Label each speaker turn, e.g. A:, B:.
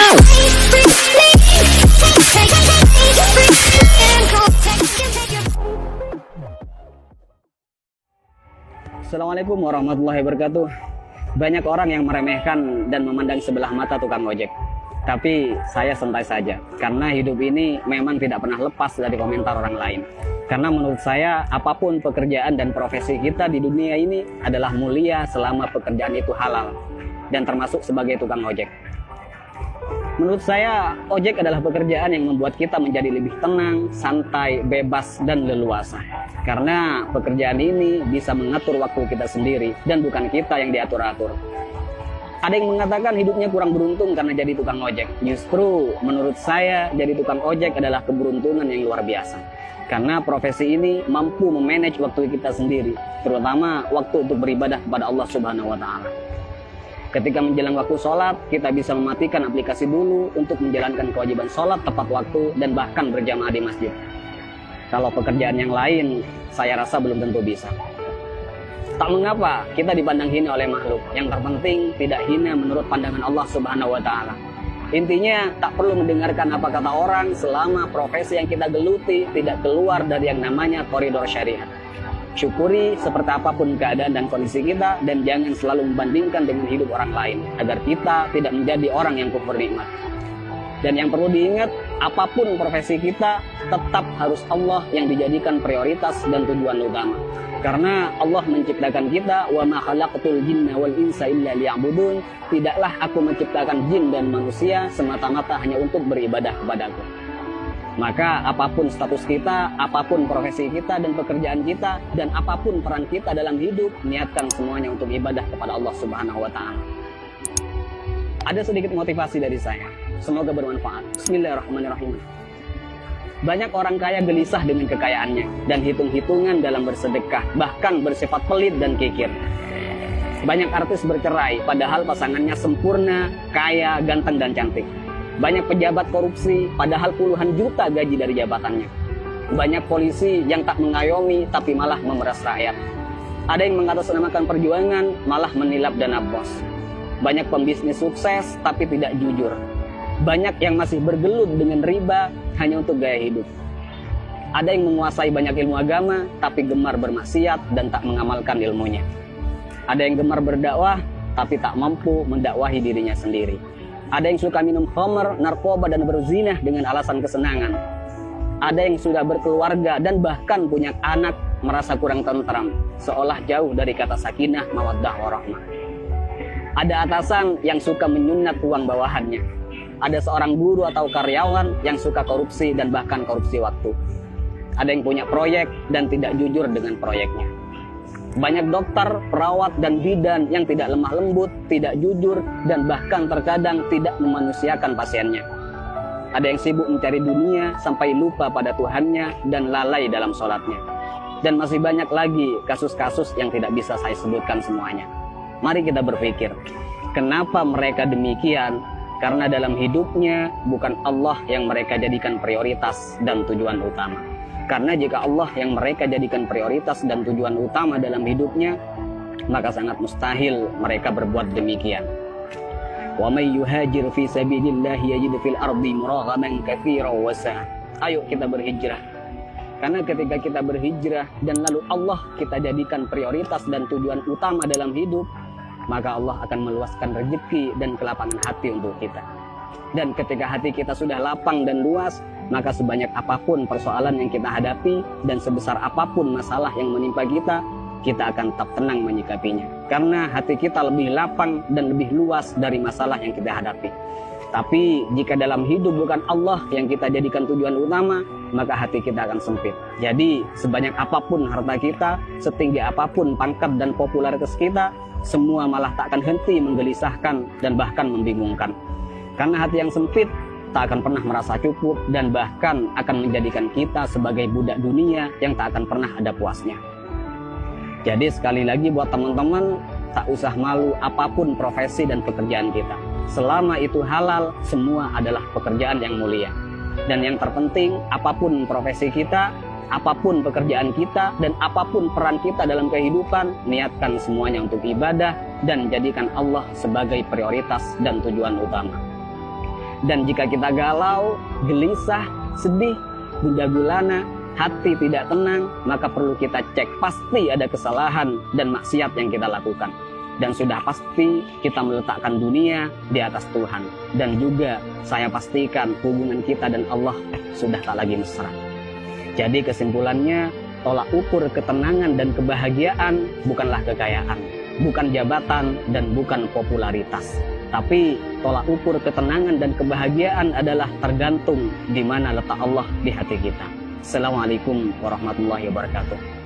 A: Assalamualaikum warahmatullahi wabarakatuh. Banyak orang yang meremehkan dan memandang sebelah mata tukang ojek. Tapi saya santai saja, karena hidup ini memang tidak pernah lepas dari komentar orang lain. Karena menurut saya, apapun pekerjaan dan profesi kita di dunia ini adalah mulia selama pekerjaan itu halal, dan termasuk sebagai tukang ojek. Menurut saya, ojek adalah pekerjaan yang membuat kita menjadi lebih tenang, santai, bebas, dan leluasa. Karena pekerjaan ini bisa mengatur waktu kita sendiri, dan bukan kita yang diatur-atur. Ada yang mengatakan hidupnya kurang beruntung karena jadi tukang ojek. Justru, menurut saya, jadi tukang ojek adalah keberuntungan yang luar biasa. Karena profesi ini mampu memanage waktu kita sendiri, terutama waktu untuk beribadah kepada Allah Subhanahu wa Ta'ala. Ketika menjelang waktu sholat, kita bisa mematikan aplikasi dulu untuk menjalankan kewajiban sholat tepat waktu dan bahkan berjamaah di masjid. Kalau pekerjaan yang lain, saya rasa belum tentu bisa. Tak mengapa kita dipandang hina oleh makhluk. Yang terpenting tidak hina menurut pandangan Allah Subhanahu wa Ta'ala. Intinya tak perlu mendengarkan apa kata orang selama profesi yang kita geluti tidak keluar dari yang namanya koridor syariat. Syukuri seperti apapun keadaan dan kondisi kita, dan jangan selalu membandingkan dengan hidup orang lain agar kita tidak menjadi orang yang kufur nikmat. Dan yang perlu diingat, apapun profesi kita tetap harus Allah yang dijadikan prioritas dan tujuan utama. Karena Allah menciptakan kita, wa ma khalaqtul jinna wal insa illa liya'budun. Tidaklah aku menciptakan jin dan manusia semata-mata hanya untuk beribadah kepadaku. Maka apapun status kita, apapun profesi kita dan pekerjaan kita, dan apapun peran kita dalam hidup, niatkan semuanya untuk ibadah kepada Allah Subhanahu wa Ta'ala. Ada sedikit motivasi dari saya, semoga bermanfaat. Bismillahirrahmanirrahim. Banyak orang kaya gelisah dengan kekayaannya dan hitung-hitungan dalam bersedekah, bahkan bersifat pelit dan kikir. Banyak artis bercerai padahal pasangannya sempurna, kaya, ganteng, dan cantik. Banyak pejabat korupsi, padahal puluhan juta gaji dari jabatannya. Banyak polisi yang tak mengayomi, tapi malah memeras rakyat. Ada yang mengatasnamakan perjuangan, malah menilap dana bos. Banyak pembisnis sukses, tapi tidak jujur. Banyak yang masih bergelut dengan riba, hanya untuk gaya hidup. Ada yang menguasai banyak ilmu agama, tapi gemar bermaksiat dan tak mengamalkan ilmunya. Ada yang gemar berdakwah, tapi tak mampu mendakwahi dirinya sendiri. Ada yang suka minum khamr, narkoba, dan berzinah dengan alasan kesenangan. Ada yang sudah berkeluarga dan bahkan punya anak merasa kurang tentram, seolah jauh dari kata sakinah, mawaddah, warahmah. Ada atasan yang suka menyunat uang bawahannya. Ada seorang guru atau karyawan yang suka korupsi dan bahkan korupsi waktu. Ada yang punya proyek dan tidak jujur dengan proyeknya. Banyak dokter, perawat, dan bidan yang tidak lemah lembut, tidak jujur, dan bahkan terkadang tidak memanusiakan pasiennya. Ada yang sibuk mencari dunia sampai lupa pada Tuhannya dan lalai dalam sholatnya. Dan masih banyak lagi kasus-kasus yang tidak bisa saya sebutkan semuanya. Mari kita berpikir, kenapa mereka demikian? Karena dalam hidupnya bukan Allah yang mereka jadikan prioritas dan tujuan utama. Karena jika Allah yang mereka jadikan prioritas dan tujuan utama dalam hidupnya, maka sangat mustahil mereka berbuat demikian. Wa may yuhajir fi sabilillah yajid fil ardi muraghaman katsiran wa sa'a. Ayo kita berhijrah. Karena ketika kita berhijrah dan lalu Allah kita jadikan prioritas dan tujuan utama dalam hidup, maka Allah akan meluaskan rezeki dan kelapangan hati untuk kita. Dan ketika hati kita sudah lapang dan luas, maka sebanyak apapun persoalan yang kita hadapi dan sebesar apapun masalah yang menimpa kita, kita akan tetap tenang menyikapinya. Karena hati kita lebih lapang dan lebih luas dari masalah yang kita hadapi. Tapi jika dalam hidup bukan Allah yang kita jadikan tujuan utama, maka hati kita akan sempit. Jadi sebanyak apapun harta kita, setinggi apapun pangkat dan popularitas kita, semua malah tak akan henti menggelisahkan dan bahkan membingungkan. Karena hati yang sempit tak akan pernah merasa cukup dan bahkan akan menjadikan kita sebagai budak dunia yang tak akan pernah ada puasnya. Jadi sekali lagi buat teman-teman, tak usah malu apapun profesi dan pekerjaan kita. Selama itu halal, semua adalah pekerjaan yang mulia. Dan yang terpenting, apapun profesi kita, apapun pekerjaan kita, dan apapun peran kita dalam kehidupan, niatkan semuanya untuk ibadah dan jadikan Allah sebagai prioritas dan tujuan utama. Dan jika kita galau, gelisah, sedih, gundah gulana, hati tidak tenang, maka perlu kita cek, pasti ada kesalahan dan maksiat yang kita lakukan. Dan sudah pasti kita meletakkan dunia di atas Tuhan. Dan juga saya pastikan hubungan kita dan Allah sudah tak lagi mesra. Jadi kesimpulannya, tolak ukur ketenangan dan kebahagiaan bukanlah kekayaan, bukan jabatan, dan bukan popularitas. Tapi tolak ukur ketenangan dan kebahagiaan adalah tergantung di mana letak Allah di hati kita. Assalamualaikum warahmatullahi wabarakatuh.